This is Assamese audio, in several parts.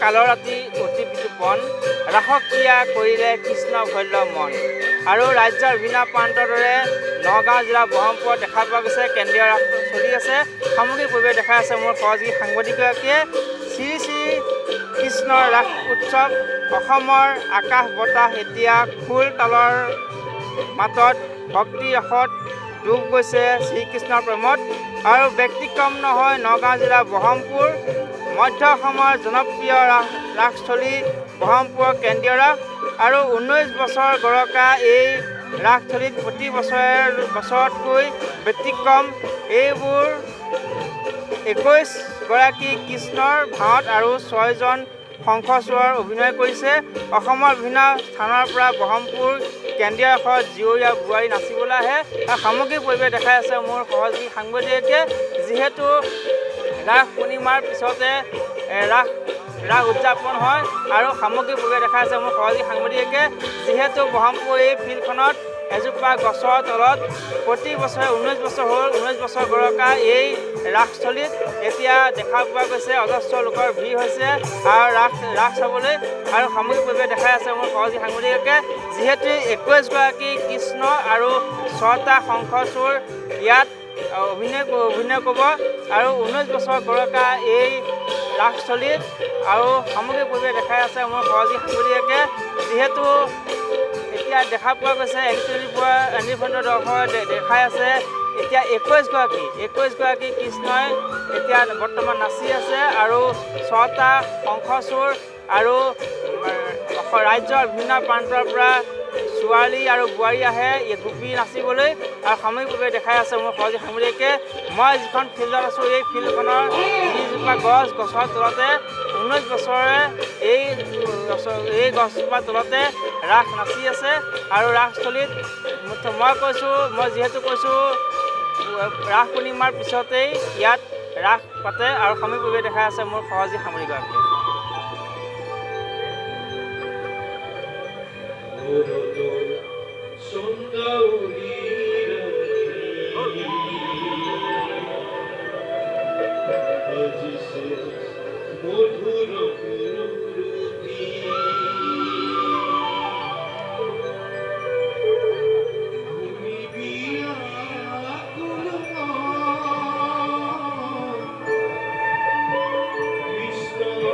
কালৰ ৰাতি অতি বিতোপন ৰাসক ক্ৰিয়া কৰিলে কৃষ্ণ ভল্য মন। আৰু ৰাজ্যৰ বিভিন্ন প্ৰান্তৰ দৰে নগাঁও জিলা ব্ৰহ্মপুৰত দেখা পোৱা গৈছে কেন্দ্ৰীয় ৰাস চলি আছে। সামগ্ৰিক পৰিৱেশ দেখাই আছে মোৰ সহযোগী সাংবাদিকগৰাকীয়ে। শ্ৰী শ্ৰী কৃষ্ণৰ ৰাস উৎসৱ অসমৰ আকাশ বতাহ এতিয়া খোল তালৰ মাতত ভক্তি ৰসত ডুব গৈছে শ্ৰীকৃষ্ণৰ প্ৰেমত। আৰু ব্যতিক্ৰম নহয় নগাঁও জিলা ব্ৰহ্মপুৰ মধ্য অসমৰ জনপ্ৰিয় ৰাসস্থলী ব্ৰহ্মপুৰৰ কেন্দ্ৰীয় ৰাস। আৰু 19 বছৰ গৰকা এই ৰাসস্থলীত প্ৰতি বছৰতকৈ ব্যতিক্ৰম এইবোৰ 21 গৰাকী কৃষ্ণৰ ভাৱত আৰু 6 জন শংখচূড়ৰ অভিনয় কৰিছে। অসমৰ বিভিন্ন স্থানৰ পৰা ব্ৰহ্মপুৰ কেন্দ্ৰীয় ৰাসত জীয়ৰী আৰু বোৱাৰী নাচিবলৈ আহে। আৰু সামগ্ৰিক পৰিৱেশ দেখাই আছে মোৰ সহযোগী সাংবাদিকে। যিহেতু ৰাস পূৰ্ণিমাৰ পিছতে ৰাস উদযাপন হয় আৰু সামগ্ৰিক পৰিৱেশ দেখাই আছে মোৰ সহযোগী সাংবাদিকে। যিহেতু ব্ৰহ্মপুৰ এই ফিল্ডখনত এজোপা গছৰ তলত প্ৰতি বছৰে 19 বছৰ হ'ল 19 বছৰ গৰকা এই ৰাসস্থলীত এতিয়া দেখা পোৱা গৈছে অজস্ৰ লোকৰ ভিৰ হৈছে আৰু ৰাস চাবলৈ। আৰু সামগ্ৰিক পৰিৱেশ দেখাই আছে মোৰ সহযোগী সাংবাদিকে। যিহেতু 21 গৰাকী কৃষ্ণ আৰু 6টা শংখচূড় ইয়াত অভিনয় কৰিব আৰু 19 বছৰ গৰকা এই ৰাসস্থলীত। আৰু সামগ্ৰিক পৰিৱেশ দেখাই আছে মোৰ সহযোগী সাংবাদিকে। যিহেতু এতিয়া দেখা পোৱা গৈছে এলিফেণ্টৰ দৰ্শক দেখাই আছে এতিয়া 21 গৰাকী কৃষ্ণই এতিয়া বৰ্তমান নাচি আছে আৰু 6টা শংখচূড় আৰু ৰাজ্যৰ বিভিন্ন প্ৰান্তৰ পৰা ছোৱালী আৰু বোৱাৰী আহে এই গোপী নাচিবলৈ। আৰু সামগ্ৰিক পৰিৱেশ দেখাই আছে মোৰ সহযোগী সাংবাদিকে। মই যিখন ফিল্ডত আছোঁ এই ফিল্ডখনৰ যিজোপা গছৰ তলতে 19 বছৰে এই গছজোপাৰ তলতে ৰাস নাচি আছে। আৰু ৰাসস্থলীত মই যিহেতু কৈছোঁ ৰাস পূৰ্ণিমাৰ পিছতেই ইয়াত ৰাস পাতে। আৰু সামগ্ৰিক পৰিৱেশ দেখাই আছে মোৰ সহযোগী সাংবাদিকগৰাকীয়ে।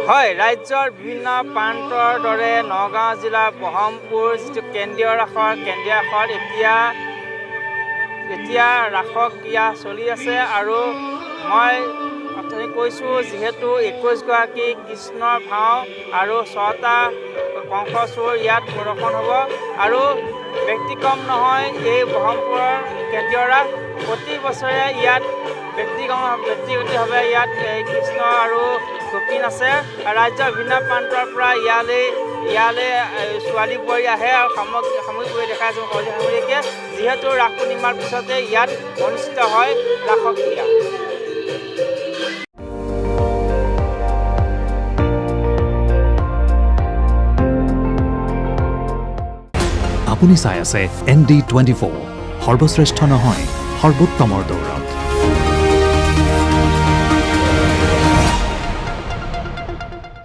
হয়, ৰাজ্যৰ বিভিন্ন প্ৰান্তৰ দৰে নগাঁও জিলা ব্ৰহ্মপুৰ যিটো কেন্দ্ৰীয় ৰাসত এতিয়া ৰাসৰ ক্ৰিয়া চলি আছে। আৰু মই অথনি কৈছোঁ যিহেতু 21 গৰাকী কৃষ্ণৰ ভাও আৰু 6টা শংখচূড় ইয়াত প্ৰদৰ্শন হ'ব। আৰু ব্যতিক্ৰম নহয় এই ব্ৰহ্মপুৰৰ কেন্দ্ৰীয় ৰাস। প্ৰতি বছৰে ইয়াত ব্যক্তিগতভাৱে ইয়াত কৃষ্ণ আৰু গোপী নাচে। ৰাজ্যৰ বিভিন্ন প্ৰান্তৰ পৰা ইয়ালৈ ছোৱালী বোৱাৰী আহে আৰু সামগ্ৰিক পৰিৱেশ দেখাই আছে সহযোগী সাংবাদিকে। যিহেতু ৰাস পূৰ্ণিমাৰ পিছতে ইয়াত অনুষ্ঠিত হয় ৰাসৰ ক্ৰিয়া। আপুনি চাই আছে ND24 সৰ্বশ্ৰেষ্ঠ নহয় সৰ্বোত্তমৰ দৌৰ।